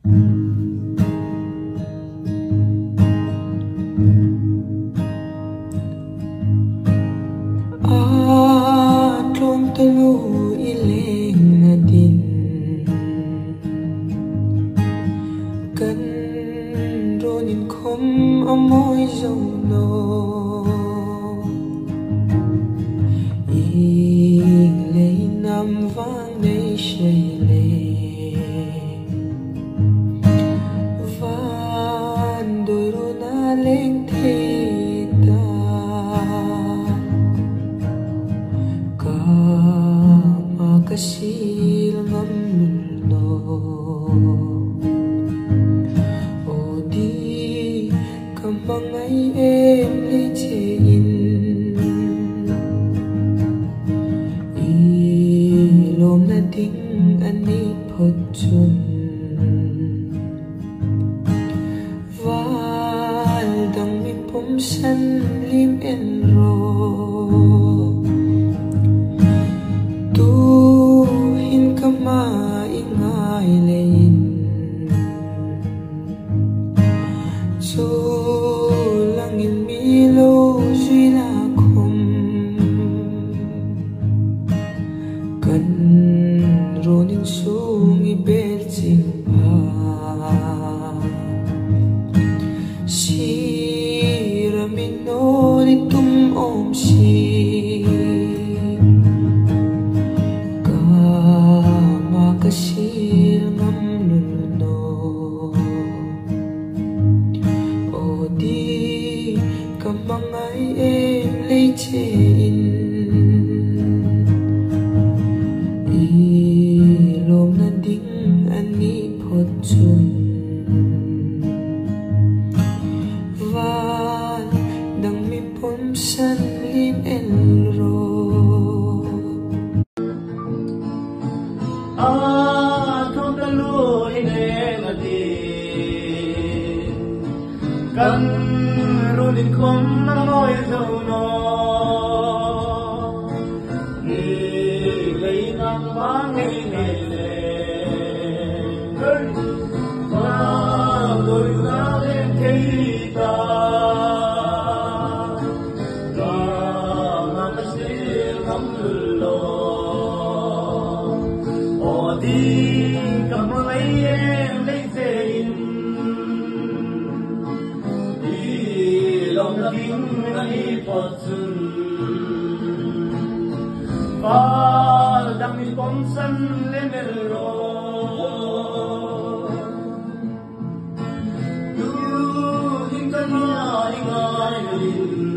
Atlong talo ileng na din kan ronin khom amoy dòng no ing lei nam vang nei shay le van đôi ro na leng thế ta kasil ngam no o di kamangai em le chein ilom na ding ani phot chun val dang mi pom san lim en ro maingay lein so langin milo duy la khom kan ronin sung ibel ching pa siramin no ni tum om si kasil ngam no o di kamangai em lei chein ilom na ding ani phot chun van dang mi pom san lim el ro Atlong talo ileng na din kan ronin khom amoy dòng no lei nam vang nei shay le van đôi ro na leng thế ta kasil ngam lo di kamangai em lấy zein ilom na ding ani phot chun val dang mi pom san le mel ro du ding kan mai ngai